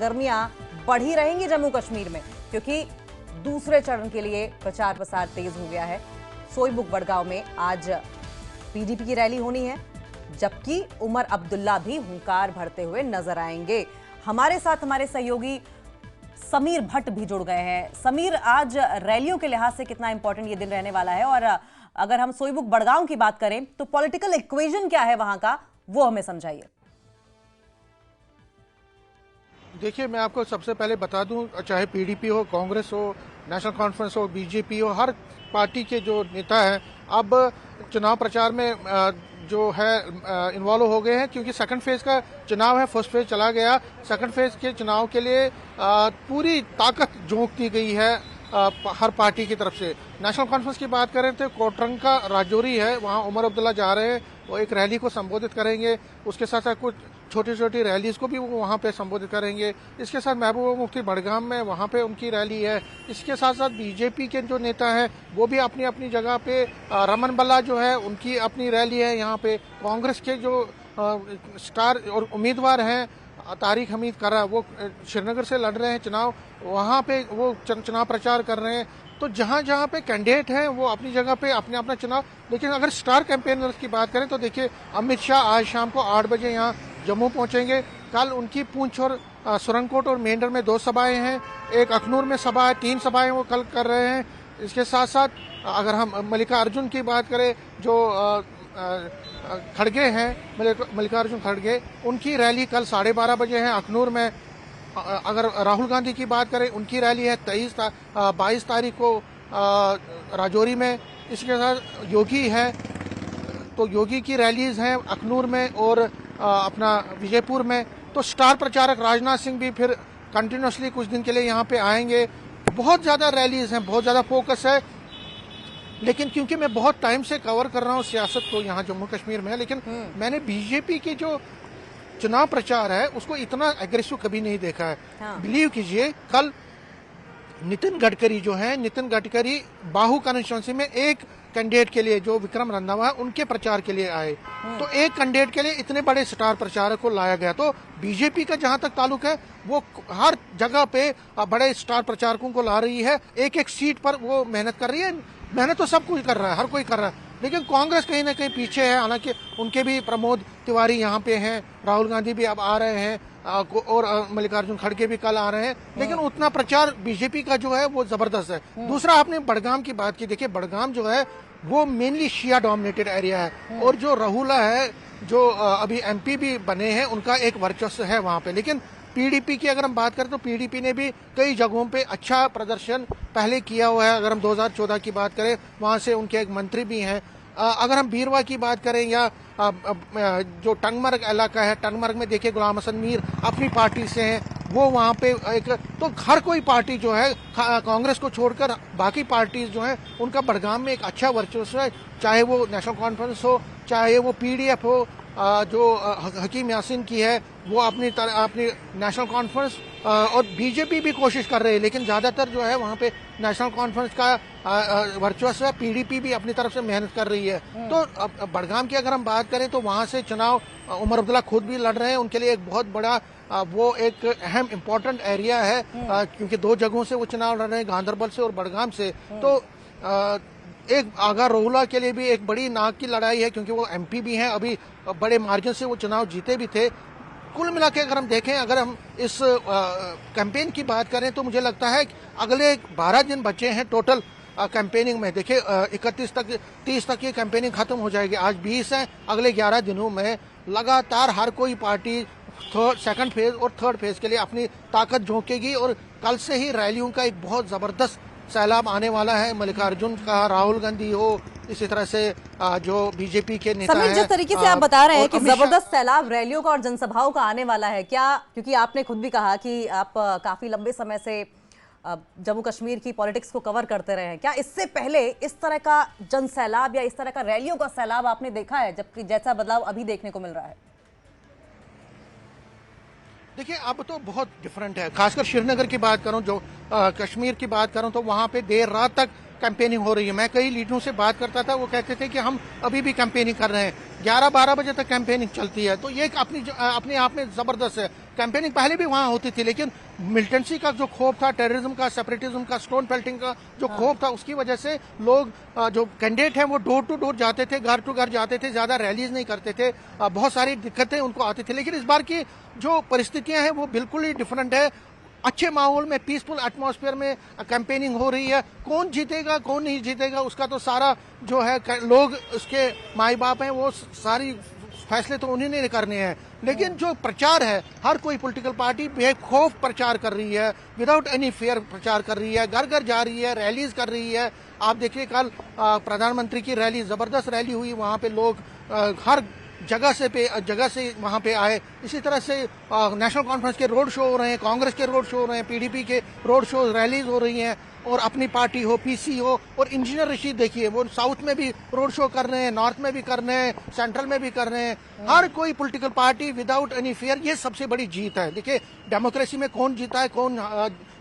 गर्मियां बढ़ी रहेंगी जम्मू कश्मीर में, क्योंकि दूसरे चरण के लिए प्रचार प्रसार तेज हो गया है। सोईमुख बड़गांव में आज पीडीपी की रैली होनी है, जबकि उमर अब्दुल्ला भी हुंकार भरते हुए नजर आएंगे। हमारे साथ हमारे सहयोगी समीर भट्ट भी जुड़ गए हैं। समीर, आज रैलियों के लिहाज से कितना इंपॉर्टेंट ये दिन रहने वाला है, और अगर हम सोईमुख बड़गांव की बात करें तो पॉलिटिकल इक्वेशन क्या है वहां का, वो हमें समझाइए। देखिए, मैं आपको सबसे पहले बता दूं, चाहे पीडीपी हो, कांग्रेस हो, नेशनल कॉन्फ्रेंस हो, बीजेपी हो, हर पार्टी के जो नेता हैं अब चुनाव प्रचार में जो है इन्वॉल्व हो गए हैं, क्योंकि सेकंड फेज का चुनाव है। फर्स्ट फेज चला गया, सेकंड फेज के चुनाव के लिए पूरी ताकत झोंक दी गई है हर पार्टी की तरफ से। नेशनल कॉन्फ्रेंस की बात करें तो कोटरंका राजौरी है, वहाँ उमर अब्दुल्ला जा रहे हैं, वो एक रैली को संबोधित करेंगे। उसके साथ साथ कुछ छोटी छोटी रैलीज को भी वो वहाँ पे संबोधित करेंगे। इसके साथ महबूबा मुफ्ती बड़गाम में वहाँ पे उनकी रैली है। इसके साथ साथ बीजेपी के जो नेता हैं वो भी अपनी अपनी जगह पे, रमन बल्ला जो है उनकी अपनी रैली है यहाँ पे। कांग्रेस के जो स्टार और उम्मीदवार हैं तारिक हमीद कर्रा, वो श्रीनगर से लड़ रहे हैं चुनाव, वहाँ पे वो चुनाव प्रचार कर रहे हैं। तो जहाँ जहाँ पे कैंडिडेट हैं वो अपनी जगह पे अपने अपना चुनाव। लेकिन अगर स्टार कैंपेनर्स की बात करें तो देखिए, अमित शाह आज शाम को 8 बजे यहाँ जम्मू पहुंचेंगे। कल उनकी पूंछ और सुरनकोट और मेंढर में 2 सभाएं हैं, एक अखनूर में सभा है, 3 सभाएं वो कल कर रहे हैं। इसके साथ साथ अगर हम मल्लिकार्जुन की बात करें, जो खड़गे हैं, मल्लिकार्जुन खड़गे, उनकी रैली कल 12:30 बजे है अखनूर में। अगर राहुल गांधी की बात करें, उनकी रैली है 22 तारीख को राजौरी में। इसके साथ योगी है, तो योगी की रैलीज हैं अखनूर में और अपना विजयपुर में। तो स्टार प्रचारक राजनाथ सिंह भी फिर कंटिन्यूसली कुछ दिन के लिए यहाँ पे आएंगे। बहुत ज़्यादा रैलीज हैं, बहुत ज़्यादा फोकस है। लेकिन क्योंकि मैं बहुत टाइम से कवर कर रहा हूँ सियासत को यहाँ जम्मू कश्मीर में, लेकिन मैंने बीजेपी की जो चुनाव प्रचार है उसको इतना एग्रेसिव कभी नहीं देखा है। हाँ। बिलीव कीजिए, कल नितिन गडकरी जो है, नितिन गडकरी बाहू कॉन्स्टिट्यूंसी में एक कैंडिडेट के लिए, जो विक्रम रंधावा है, उनके प्रचार के लिए आए। तो एक कैंडिडेट के लिए इतने बड़े स्टार प्रचारक को लाया गया। तो बीजेपी का जहां तक ताल्लुक है, वो हर जगह पे बड़े स्टार प्रचारकों को ला रही है। एक एक सीट पर वो मेहनत कर रही है। मेहनत तो सब कोई कर रहा है, हर कोई कर रहा है, लेकिन कांग्रेस कहीं ना कहीं पीछे है। हालांकि उनके भी प्रमोद तिवारी यहाँ पे हैं, राहुल गांधी भी अब आ रहे हैं, और मल्लिकार्जुन खड़गे भी कल आ रहे हैं, लेकिन उतना प्रचार बीजेपी का जो है वो जबरदस्त है। दूसरा, आपने बड़गाम की बात की, देखिए बड़गाम जो है वो मेनली शिया डोमिनेटेड एरिया है, और जो राहुला है, जो अभी एमपी भी बने हैं, उनका एक वर्चस्व है वहाँ पे। लेकिन पीडीपी की अगर हम बात करें तो पीडीपी ने भी कई जगहों पे अच्छा प्रदर्शन पहले किया हुआ है। अगर हम 2014 की बात करें, वहाँ से उनके एक मंत्री भी हैं। अगर हम बीरवा की बात करें, या जो टंगमर्ग इलाका है, टंगमर्ग में देखिए गुलाम हसन मीर अपनी पार्टी से हैं, वो वहाँ पे एक, तो हर कोई पार्टी जो है कांग्रेस को छोड़कर बाकी पार्टीज जो है उनका बड़गाम में एक अच्छा वर्चस्व है। चाहे वो नेशनल कॉन्फ्रेंस हो, चाहे वो पीडीएफ हो, जो हकीम यासीन की है, वो अपनी नेशनल कॉन्फ्रेंस, और बीजेपी भी कोशिश कर रही है, लेकिन ज्यादातर जो है वहाँ पे नेशनल कॉन्फ्रेंस का वर्चस्व है। पीडीपी भी अपनी तरफ से मेहनत कर रही है। तो बड़गाम की अगर हम बात करें तो वहाँ से चुनाव उमर अब्दुल्ला खुद भी लड़ रहे हैं। उनके लिए एक बहुत बड़ा वो एक अहम इम्पोर्टेंट एरिया है, क्योंकि 2 जगहों से वो चुनाव लड़ रहे हैं, गांधरबल से और बड़गाम से। तो एक आगा रोहला के लिए भी एक बड़ी नाक की लड़ाई है, क्योंकि वो एमपी भी हैं, अभी बड़े मार्जिन से वो चुनाव जीते भी थे। कुल मिला के अगर हम देखें, अगर हम इस कैंपेन की बात करें तो मुझे लगता है कि अगले 12 दिन बचे हैं टोटल कैंपेनिंग में। देखिए 30 तक ये कैंपेनिंग खत्म हो जाएगी। आज 20 है, अगले 11 दिनों में लगातार हर कोई पार्टी सेकंड फेज और थर्ड फेज के लिए अपनी ताकत झोंकेगी, और कल से ही रैलियों का एक बहुत जबरदस्त सैलाब आने वाला है। मल्लिकार्जुन का, राहुल गांधी हो, इसी तरह से जो बीजेपी के नेता हैं, जिस तरीके से आप बता रहे हैं कि जबरदस्त सैलाब रैलियों का और जनसभाओं का आने वाला है, क्या, क्योंकि आपने खुद भी कहा कि आप काफी लंबे समय से जम्मू कश्मीर की पॉलिटिक्स को कवर करते रहे हैं, क्या इससे पहले इस तरह का जन सैलाब या इस तरह का रैलियों का सैलाब आपने देखा है, जबकि जैसा बदलाव अभी देखने को मिल रहा है? देखिए, अब तो बहुत डिफरेंट है। खासकर श्रीनगर की बात करूं, जो कश्मीर की बात करूं, तो वहां पे देर रात तक कैंपेनिंग हो रही है। मैं कई लीडरों से बात करता था, वो कहते थे कि हम अभी भी कैंपेनिंग कर रहे हैं। 11-12 बजे तक कैंपेनिंग चलती है, तो ये अपने आप में जबरदस्त है। कैंपेनिंग पहले भी वहां होती थी, लेकिन मिलिटेंसी का जो खौफ था, टेररिज्म का, सेपरेटिज्म का, स्टोन पेल्टिंग का जो खौफ था, उसकी वजह से लोग जो कैंडिडेट हैं वो डोर टू डोर जाते थे, घर टू घर जाते थे, ज्यादा रैलीज नहीं करते थे, बहुत सारी दिक्कतें उनको आती थी। लेकिन इस बार की जो परिस्थितियां हैं वो बिल्कुल ही डिफरेंट है। अच्छे माहौल में, पीसफुल एटमॉस्फेयर में कैंपेनिंग हो रही है। कौन जीतेगा कौन नहीं जीतेगा उसका तो सारा जो है लोग, उसके माई बाप हैं, वो सारी फैसले तो उन्हीं ने करने हैं। लेकिन जो प्रचार है, हर कोई पॉलिटिकल पार्टी बेखौफ प्रचार कर रही है, विदाउट एनी फेयर प्रचार कर रही है, घर घर जा रही है, रैलीज कर रही है। आप देखिए कल प्रधानमंत्री की रैली, जबरदस्त रैली हुई, वहां पे लोग हर जगह से वहां पे आए। इसी तरह से नेशनल कॉन्फ्रेंस के रोड शो हो रहे हैं, कांग्रेस के रोड शो हो रहे हैं, पीडीपी के रोड शो, रैलीज हो रही हैं, और अपनी पार्टी हो, पीसी हो। और इंजीनियर रशीद देखिए, वो साउथ में भी रोड शो कर रहे हैं, नॉर्थ में भी कर रहे हैं, सेंट्रल में भी कर रहे हैं। हर कोई political party without any fair, ये सबसे बड़ी जीत है। देखिए डेमोक्रेसी में कौन जीता है कौन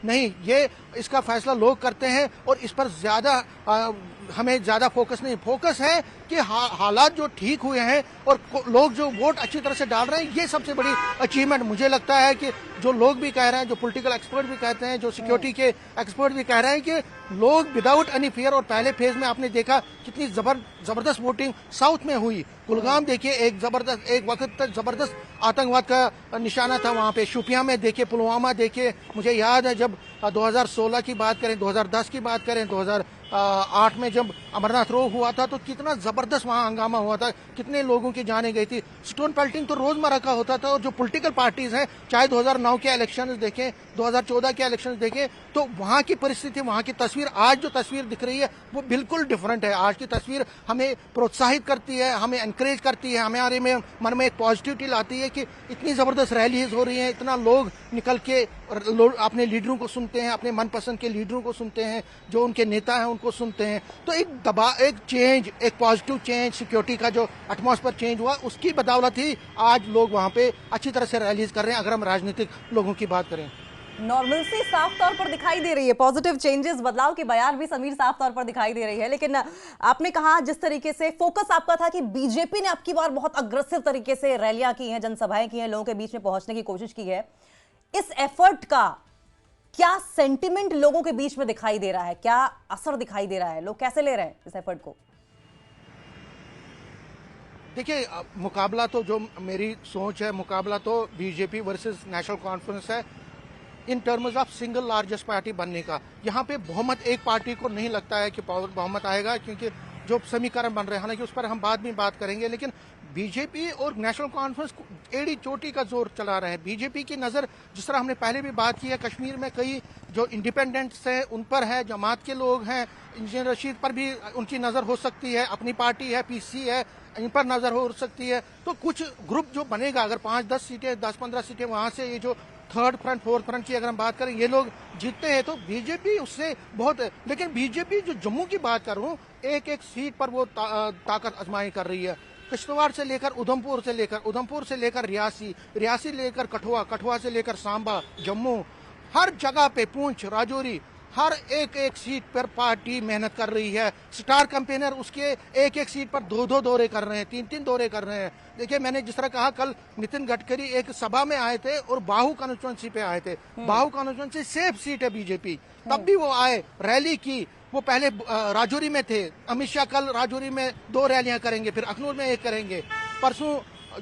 नहीं, ये इसका फैसला लोग करते हैं। और इस पर ज्यादा हमें ज्यादा फोकस नहीं, फोकस है कि हालात जो ठीक हुए हैं और लोग जो वोट अच्छी तरह से डाल रहे हैं, ये सबसे बड़ी अचीवमेंट मुझे लगता है। कि जो लोग भी कह रहे हैं, जो पॉलिटिकल एक्सपर्ट भी कहते हैं, जो सिक्योरिटी के एक्सपर्ट भी कह रहे हैं कि लोग विदाउट एनी फियर, और पहले फेज में आपने देखा कितनी जबरदस्त वोटिंग साउथ में हुई। कुलगाम देखिए, एक वक्त तक जबरदस्त आतंकवाद का निशाना था वहां पे। शोपियां में देखिए, पुलवामा देखिए, मुझे याद है जब 2016 की बात करें, 2010 की बात करें, 2008 में जब अमरनाथ रोग हुआ था तो कितना जबरदस्त वहां हंगामा हुआ था, कितने लोगों की जानें गई थी। स्टोन पेल्टिंग तो रोजमर्रा का होता था। और जो पॉलिटिकल पार्टीज हैं, चाहे 2009 के इलेक्शन देखें, 2014 के इलेक्शन देखें, तो वहां की परिस्थिति, वहां की तस्वीर, आज जो तस्वीर दिख रही है वो बिल्कुल डिफरेंट है। आज की तस्वीर हमें प्रोत्साहित करती है, हमें एनकरेज करती है, हमारे मन में एक पॉजिटिविटी लाती है कि इतनी जबरदस्त रैलीज हो रही हैं, इतना लोग निकल के अपने लीडरों को सुनते हैं, अपने मनपसंद के लीडरों को सुनते हैं, जो उनके नेता हैं उनको सुनते हैं। तो एक चेंज, एक पॉजिटिव चेंज, सिक्योरिटी का जो एटमॉस्फेयर चेंज हुआ, उसकी बदौलत ही आज लोग वहां पे अच्छी तरह से रैलीज कर रहे हैं। अगर हम राजनीतिक लोगों की बात करें, नॉर्मलसी साफ तौर पर दिखाई दे रही है, पॉजिटिव चेंजेस, बदलाव की बयार भी समीर साफ तौर पर दिखाई दे रही है। लेकिन आपने कहा जिस तरीके से फोकस आपका था कि बीजेपी ने आपकी बार बहुत अग्रेसिव तरीके से रैलियां की हैं, जनसभाएं की हैं, लोगों के बीच में पहुंचने की कोशिश की है, इस एफर्ट का क्या सेंटिमेंट लोगों के बीच में दिखाई दे रहा है, क्या असर दिखाई दे रहा है, लोग कैसे ले रहे हैं इस एफर्ट को? देखिए मुकाबला तो, जो मेरी सोच है, मुकाबला तो बीजेपी वर्सेस नेशनल कॉन्फ्रेंस है in terms of single largest party बनने का। यहाँ पे बहुमत एक पार्टी को नहीं लगता है कि बहुमत आएगा, क्योंकि जो समीकरण बन रहे हैं, हालांकि उस पर हम बाद में बात करेंगे। लेकिन बीजेपी और नेशनल कॉन्फ्रेंस एड़ी चोटी का जोर चला रहे हैं। बीजेपी की नजर, जिस तरह हमने पहले भी बात की है, कश्मीर में कई जो इंडिपेंडेंट्स हैं उन पर है, जमात के लोग हैं, इंजीनियर रशीद पर भी उनकी नजर हो सकती है, अपनी पार्टी है, पीसी है, इन पर नजर हो सकती है। तो कुछ ग्रुप जो बनेगा, अगर 5-10 सीटें, 10-15 सीटें वहां से, ये जो थर्ड फ्रंट, फोर्थ फ्रंट की अगर हम बात करें, ये लोग जीतते हैं तो बीजेपी उससे बहुत है। लेकिन बीजेपी जो जम्मू की बात कर रहा हूँ, एक एक सीट पर वो ताकत आजमाई कर रही है। किश्तवाड़ से लेकर उधमपुर से लेकर रियासी लेकर कठुआ से लेकर सांबा, जम्मू, हर जगह पे, पूंछ, राजौरी, हर एक सीट पर पार्टी मेहनत कर रही है। स्टार कैंपेनर उसके एक सीट पर 2-2 दौरे कर रहे हैं, 3-3 दौरे कर रहे हैं। देखिए, मैंने जिस तरह कहा, कल नितिन गडकरी एक सभा में आए थे और बाहू कॉन्स्टिट्यूंसी पे आए थे। बाहू कॉन्स्टिट्यूंसी सेफ सीट है बीजेपी, तब भी वो आए, रैली की। वो पहले राजौरी में थे, अमित शाह कल राजौरी में 2 रैलियां करेंगे, फिर अखनूर में 1 करेंगे, परसों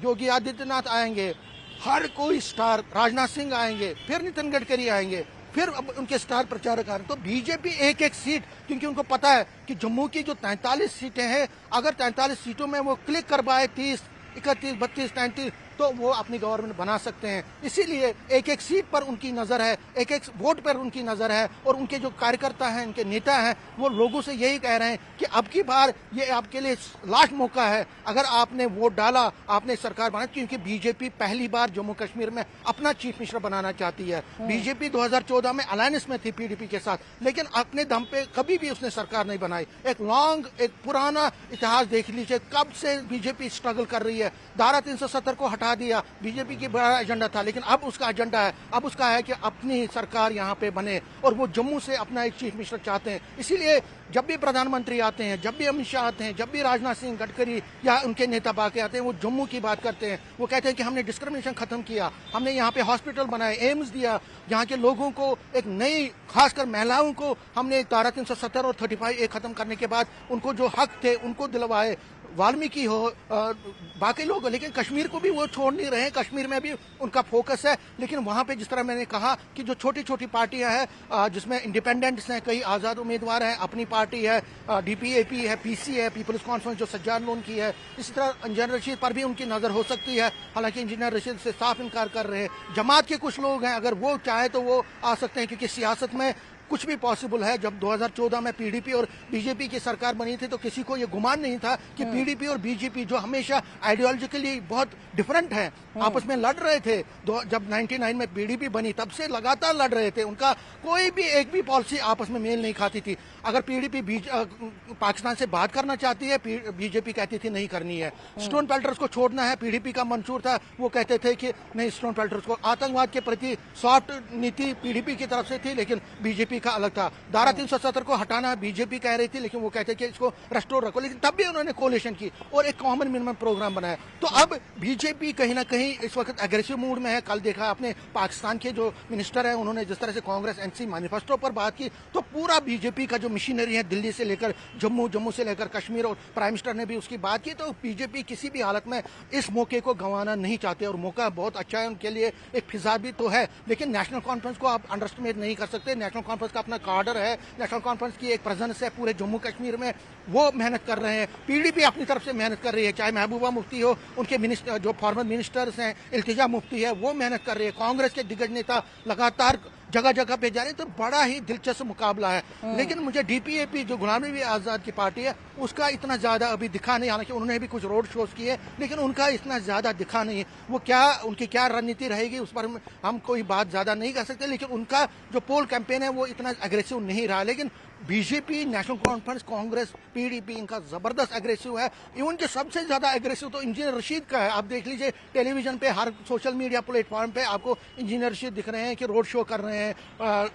योगी आदित्यनाथ आएंगे, हर कोई स्टार, राजनाथ सिंह आएंगे, फिर नितिन गडकरी आएंगे, फिर अब उनके स्टार प्रचारक आ रहे हैं। तो बीजेपी एक सीट, क्योंकि उनको पता है कि जम्मू की जो 43 सीटें हैं, अगर 43 सीटों में वो क्लिक कर पाए, 30, 31, 32, 33, तो वो अपनी गवर्नमेंट बना सकते हैं। इसीलिए एक सीट पर उनकी नजर है, एक वोट पर उनकी नजर है। और उनके जो कार्यकर्ता हैं, उनके नेता हैं, वो लोगों से यही कह रहे हैं कि अब की बार ये आपके लिए लास्ट मौका है। अगर आपने वोट डाला, आपने सरकार बनाई, क्योंकि बीजेपी पहली बार जम्मू कश्मीर में अपना चीफ मिनिस्टर बनाना चाहती है। बीजेपी 2014 में अलायंस में थी पीडीपी के साथ, लेकिन अपने दम पे कभी भी उसने सरकार नहीं बनाई। एक पुराना इतिहास देख लीजिए, कब से बीजेपी स्ट्रगल कर रही है। धारा 370 को हटा बढ़ा दिया। बीजेपी की बड़ा एजेंडा था, लेकिन अब उसका एजेंडा है, अब उसका है कि अपनी सरकार यहाँ पे बने और वो जम्मू से अपना एक चीफ मिनिस्टर चाहते हैं। इसीलिए जब भी प्रधानमंत्री आते हैं, जब भी अमित शाह आते हैं, जब भी राजनाथ सिंह, गडकरी या उनके नेता बाकी आते हैं, वो जम्मू की बात करते हैं। वो कहते हैं कि हमने डिस्क्रिमिनेशन खत्म किया, हमने यहाँ पे हॉस्पिटल बनाए, एम्स दिया, यहाँ के लोगों को एक नई, खासकर महिलाओं को हमने धारा 370 और 35A खत्म करने के बाद उनको जो हक थे उनको दिलवाए। वाल्मीकि हो, बाकी लोग, लेकिन कश्मीर को भी वो छोड़ नहीं रहे हैं। कश्मीर में भी उनका फोकस है, लेकिन वहां पे जिस तरह मैंने कहा कि जो छोटी छोटी पार्टियां हैं, जिसमें इंडिपेंडेंट्स हैं, कई आज़ाद उम्मीदवार हैं, अपनी पार्टी है, DPAP है, PC है, पीपल्स कॉन्फ्रेंस जो सज्जाद लोन की है, इसी तरह इंजीनियर रशीद पर भी उनकी नज़र हो सकती है। हालांकि इंजीनियर रशीद से साफ इनकार कर रहे हैं। जमात के कुछ लोग हैं, अगर वो चाहे तो वो आ सकते हैं, क्योंकि सियासत में कुछ भी पॉसिबल है। जब 2014 में PDP और BJP की सरकार बनी थी तो किसी को ये गुमान नहीं था कि PDP और BJP, जो हमेशा आइडियोलॉजिकली बहुत डिफरेंट है, आपस में लड़ रहे थे। जब 99 में PDP बनी तब से लगातार लड़ रहे थे, उनका कोई भी एक भी पॉलिसी आपस में मेल नहीं खाती थी। अगर PDP पाकिस्तान से बात करना चाहती है, BJP कहती थी नहीं करनी है। स्टोन पेल्टर्स को छोड़ना है, PDP का मंशूर था, वो कहते थे कि नहीं, स्टोन पेल्टर्स को। आतंकवाद के प्रति सॉफ्ट नीति PDP की तरफ से थी, लेकिन BJP का अलग था। धारा 370 को हटाना BJP कह रही थी, लेकिन वो कहते कि इसको रेस्टोर रखो, लेकिन तब भी उन्होंने कोलिशन की और एक कॉमन मिनिमम प्रोग्राम बनाया। तो अब BJP कहीं ना कहीं इस वक्त एग्रेसिव मूड में है। कल देखा आपने पाकिस्तान के जो मिनिस्टर हैं, उन्होंने जिस तरह से कांग्रेस NC मैनिफेस्टो पर बात की, तो पूरा BJP का जो मशीनरी है, दिल्ली से लेकर जम्मू, जम्मू से लेकर कश्मीर, और प्राइम मिनिस्टर ने भी उसकी बात की। तो BJP किसी भी हालत में इस मौके को गंवाना नहीं चाहते और मौका बहुत अच्छा है उनके लिए। एक फिजा भी तो है, लेकिन नेशनल कॉन्फ्रेंस को आप अंडरस्टिमेट नहीं कर सकते। नेशनल कॉन्फ्रेंस का अपना कार्डर है, नेशनल कॉन्फ्रेंस की एक प्रेजेंस है पूरे जम्मू कश्मीर में, वो मेहनत कर रहे हैं। PDP अपनी तरफ से मेहनत कर रही है, चाहे महबूबा मुफ्ती हो, उनके मिनिस्टर जो फॉर्मर मिनिस्टर्स हैं, इल्तिजा मुफ्ती है, वो मेहनत कर रही है। कांग्रेस के दिग्गज नेता लगातार जगह जगह पे जा रहे हैं। तो बड़ा ही दिलचस्प मुकाबला है। लेकिन मुझे DPAP जो गुलाम नबी आजाद की पार्टी है, उसका इतना ज्यादा अभी दिखा नहीं। हालांकि उन्होंने भी कुछ रोड शोज किए, लेकिन उनका इतना ज्यादा दिखा नहीं है। वो क्या, उनकी क्या रणनीति रहेगी उस पर हम कोई बात ज्यादा नहीं कर सकते, लेकिन उनका जो पोल कैंपेन है वो इतना एग्रेसिव नहीं रहा। लेकिन BJP, national conference, Congress, PDP इनका जबरदस्त एग्रेसिव है। इवन के सबसे ज्यादा एग्रेसिव तो इंजीनियर रशीद का है। आप देख लीजिए टेलीविजन पे, हर सोशल मीडिया प्लेटफॉर्म पे आपको इंजीनियर रशीद दिख रहे हैं कि रोड शो कर रहे हैं,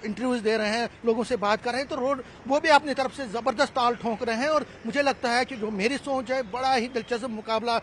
इंटरव्यूज दे रहे हैं, लोगों से बात कर रहे हैं। तो वो भी अपनी तरफ से जबरदस्त ताल ठोंक रहे हैं। और मुझे लगता है कि जो मेरी सोच है, बड़ा ही दिलचस्प मुकाबला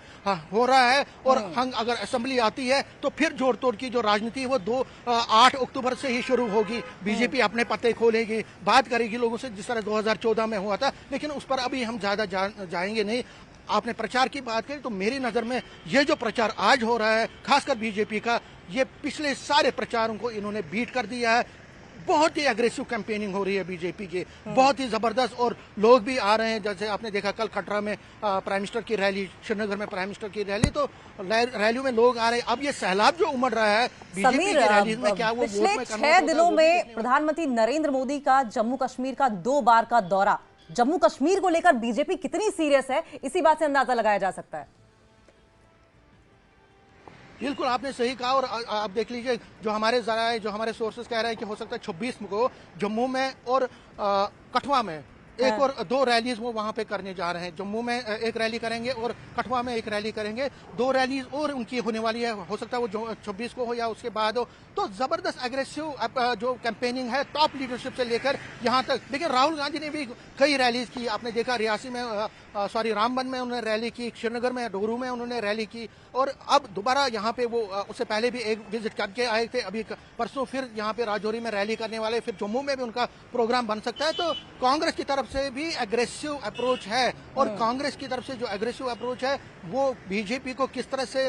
हो रहा है। और हम अगर असेंबली आती है तो फिर जोड़ तोड़ की जो राजनीति है वो 8 अक्टूबर से ही शुरू होगी। BJP अपने पत्ते खोलेगी, बात करेगी लोगों से, जिस तरह 2014 में हुआ था। लेकिन उस पर अभी हम ज्यादा जाएंगे नहीं। आपने प्रचार की बात करी, तो मेरी नजर में ये जो प्रचार आज हो रहा है, खासकर BJP का, ये पिछले सारे प्रचारों को इन्होंने बीट कर दिया है। बहुत ही एग्रेसिव कैंपेनिंग हो रही है BJP की, बहुत ही जबरदस्त। और लोग भी आ रहे हैं, जैसे आपने देखा कल कटरा में प्राइम मिनिस्टर की रैली, श्रीनगर में प्राइम मिनिस्टर की रैली, तो रैलियों में लोग आ रहे हैं। अब ये सैलाब जो उमड़ रहा है BJP की रैली में, क्या वो पिछले 6 दिनों में प्रधानमंत्री नरेंद्र मोदी का जम्मू कश्मीर का 2 बार का दौरा, जम्मू कश्मीर को लेकर BJP कितनी सीरियस है, इसी बात से अंदाजा लगाया जा सकता है। बिल्कुल आपने सही कहा। और आप देख लीजिए, जो हमारे जराए, जो हमारे सोर्सेज कह रहे हैं कि हो सकता है 26 को जम्मू में और कठुआ में एक और 2 रैलीज वो वहां पे करने जा रहे हैं। जम्मू में एक रैली करेंगे और कठुआ में एक रैली करेंगे। 2 रैलीज और उनकी होने वाली है, हो सकता है वो 26 को हो या उसके बाद हो। तो जबरदस्त एग्रेसिव जो कैंपेनिंग है, टॉप लीडरशिप से लेकर यहाँ तक। लेकिन राहुल गांधी ने भी कई रैलीज की, आपने देखा रियासी में, रामबन में उन्होंने रैली की, श्रीनगर में, डोरू में उन्होंने रैली की, और अब दोबारा यहाँ पे वो उससे पहले भी एक विजिट करके आए थे। अभी परसों फिर यहाँ पे राजौरी में रैली करने वाले, फिर जम्मू में भी उनका प्रोग्राम बन सकता है। तो कांग्रेस की तरफ से भी एग्रेसिव अप्रोच है, और कांग्रेस की तरफ से जो एग्रेसिव अप्रोच है वो BJP को किस तरह से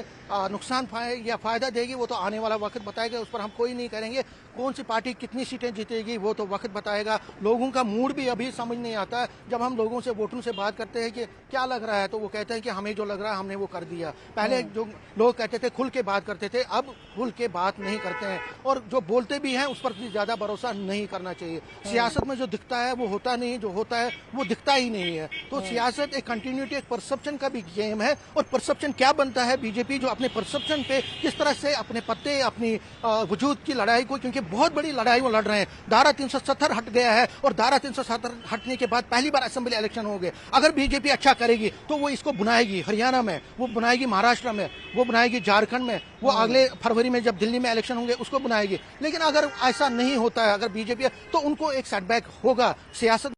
नुकसान या फायदा देगी, वो तो आने वाला वक्त बताएगा। उस पर हम कोई नहीं करेंगे। कौन सी पार्टी कितनी सीटें जीतेगी वो तो वक्त बताएगा। लोगों का मूड भी अभी समझ नहीं आता। जब हम लोगों से, वोटरों से बात करते हैं कि क्या लग रहा है, तो वो कहते हैं कि हमें जो लग रहा है हमने वो कर दिया। पहले जो लोग कहते थे खुल के बात करते थे, अब खुल के बात नहीं करते हैं, और जो बोलते भी हैं उस पर ज्यादा भरोसा नहीं करना चाहिए। सियासत में जो दिखता है वो होता नहीं, जो होता है वो दिखता ही नहीं है। तो सियासत एक कंटिन्यूटी, एक परसेप्शन का भी गेम है। और परसेप्शन क्या बनता है, BJP जो अपने परसेप्शन पे किस तरह से अपने पत्ते, अपनी वजूद की लड़ाई को, क्योंकि बहुत बड़ी लड़ाई वो लड़ रहे हैं। धारा 370 हट गया है और धारा 370 हटने के बाद पहली बार असेंबली इलेक्शन हो गए। अगर बीजेपी अच्छा करेगी तो वो इसको बुनाएगी हरियाणा में, वो बुनाएगी महाराष्ट्र में, वो बुनाएगी झारखंड में, वो अगले फरवरी में जब दिल्ली में इलेक्शन होंगे उसको बुनाएगी। लेकिन अगर ऐसा नहीं होता है, अगर बीजेपी तो उनको एक सेटबैक होगा सियासत